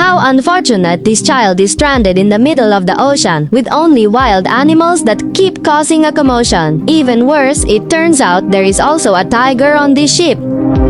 How unfortunate this child is stranded in the middle of the ocean with only wild animals that keep causing a commotion. Even worse, it turns out there is also a tiger on this ship.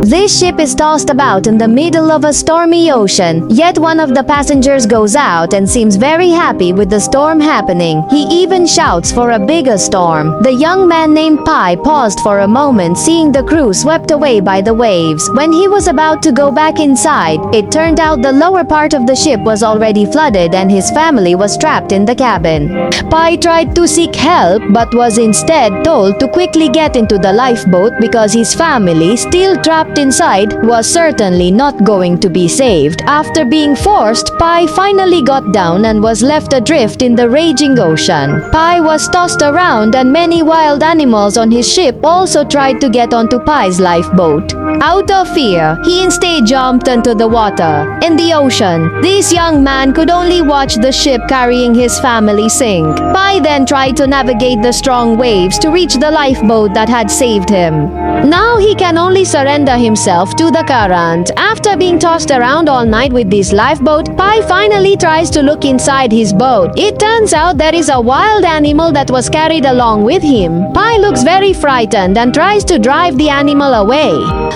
This ship is tossed about in the middle of a stormy ocean, yet one of the passengers goes out and seems very happy with the storm happening. He even shouts for a bigger storm. The young man named Pi paused for a moment, seeing the crew swept away by the waves. When he was about to go back inside, it turned out the lower part of the ship was already flooded and his family was trapped in the cabin. Pi tried to seek help but was instead told to quickly get into the lifeboat because his family, still trapped inside, was certainly not going to be saved. After being forced, Pi finally got down and was left adrift in the raging ocean. Pi was tossed around and many wild animals on his ship also tried to get onto Pi's lifeboat. Out of fear, he instead jumped into the water. In the ocean, this young man could only watch the ship carrying his family sink. Pi then tried to navigate the strong waves to reach the lifeboat that had saved him. Now he can only surrender himself to the current. After being tossed around all night with this lifeboat, Pi finally tries to look inside his boat. It turns out there is a wild animal that was carried along with him. Pi looks very frightened and tries to drive the animal away.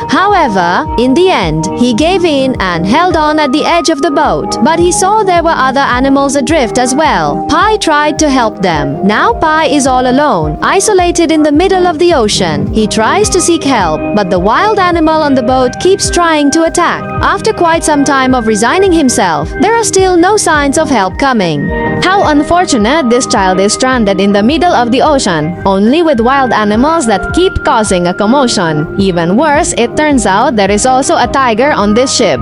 However, in the end, he gave in and held on at the edge of the boat. But he saw there were other animals adrift as well. Pi tried to help them. Now Pi is all alone, isolated in the middle of the ocean. He tries to seek help, but the wild animal on the boat keeps trying to attack. After quite some time of resigning himself, there are still no signs of help coming. How unfortunate this child is stranded in the middle of the ocean, only with wild animals that keep causing a commotion. Even worse, it turns out there is also a tiger on this ship.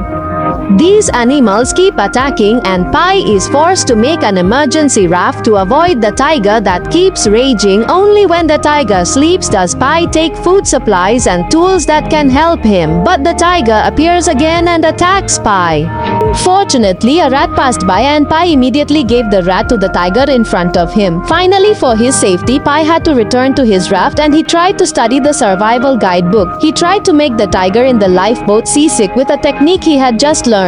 These animals keep attacking and Pi is forced to make an emergency raft to avoid the tiger that keeps raging. Only when the tiger sleeps does Pi take food supplies and tools that can help him, but the tiger appears again and attacks Pi. Fortunately, a rat passed by and Pi immediately gave the rat to the tiger in front of him. Finally, for his safety, Pi had to return to his raft and he tried to study the survival guidebook. He tried to make the tiger in the lifeboat seasick with a technique he had just learned.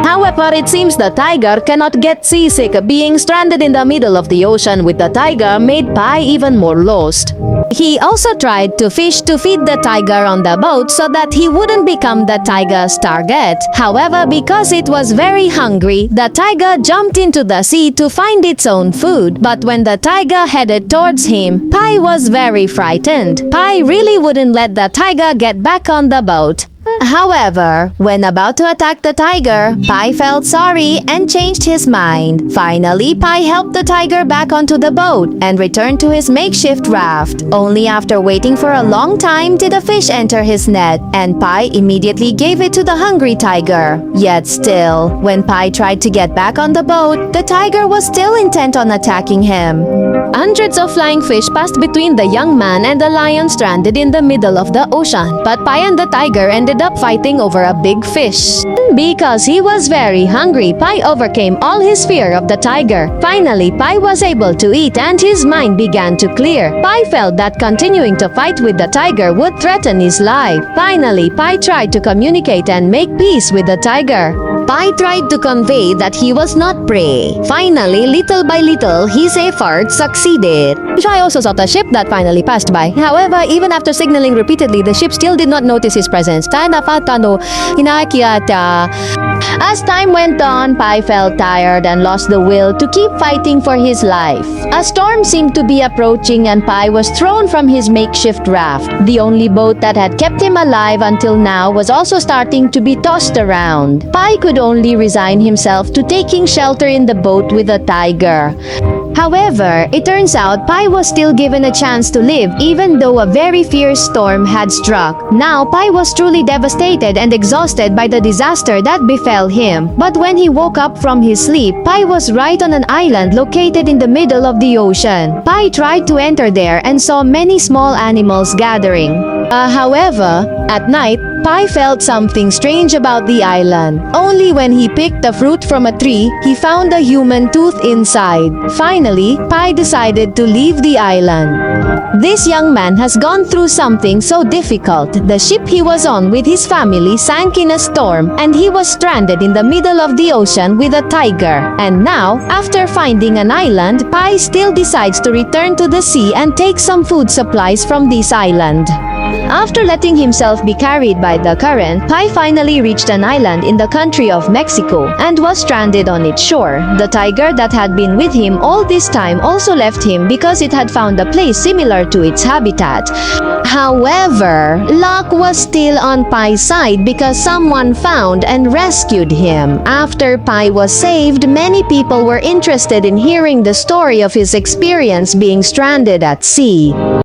However, it seems the tiger cannot get seasick. Being stranded in the middle of the ocean with the tiger made Pi even more lost. He also tried to fish to feed the tiger on the boat so that he wouldn't become the tiger's target. However, because it was very hungry, the tiger jumped into the sea to find its own food. But when the tiger headed towards him, Pi was very frightened. Pi really wouldn't let the tiger get back on the boat. However, when about to attack the tiger, Pi felt sorry and changed his mind. Finally, Pi helped the tiger back onto the boat and returned to his makeshift raft. Only after waiting for a long time did a fish enter his net, and Pi immediately gave it to the hungry tiger. Yet still, when Pi tried to get back on the boat, the tiger was still intent on attacking him. Hundreds of flying fish passed between the young man and the lion stranded in the middle of the ocean, but Pi and the tiger ended up fighting over a big fish. Because he was very hungry, Pi overcame all his fear of the tiger. Finally, Pi was able to eat and his mind began to clear. Pi felt that continuing to fight with the tiger would threaten his life. Finally, Pi tried to communicate and make peace with the tiger. Pi tried to convey that he was not prey. Finally, little by little, his efforts succeeded. Pi also saw a ship that finally passed by. However, even after signaling repeatedly, the ship still did not notice his presence. As time went on, Pi felt tired and lost the will to keep fighting for his life. A storm seemed to be approaching and Pi was thrown from his makeshift raft. The only boat that had kept him alive until now was also starting to be tossed around. Pi could only resign himself to taking shelter in the boat with a tiger. However, it turns out Pi was still given a chance to live even though a very fierce storm had struck. Now, Pi was truly devastated and exhausted by the disaster that befell him. But when he woke up from his sleep, Pi was right on an island located in the middle of the ocean. Pi tried to enter there and saw many small animals gathering. However, at night, Pi felt something strange about the island. Only when he picked a fruit from a tree, he found a human tooth inside. Finally, Pi decided to leave the island. This young man has gone through something so difficult. The ship he was on with his family sank in a storm, and he was stranded in the middle of the ocean with a tiger. And now, after finding an island, Pi still decides to return to the sea and take some food supplies from this island. After letting himself be carried by the current, Pi finally reached an island in the country of Mexico and was stranded on its shore. The tiger that had been with him all this time also left him because it had found a place similar to its habitat. However, luck was still on Pi's side because someone found and rescued him. After Pi was saved, many people were interested in hearing the story of his experience being stranded at sea.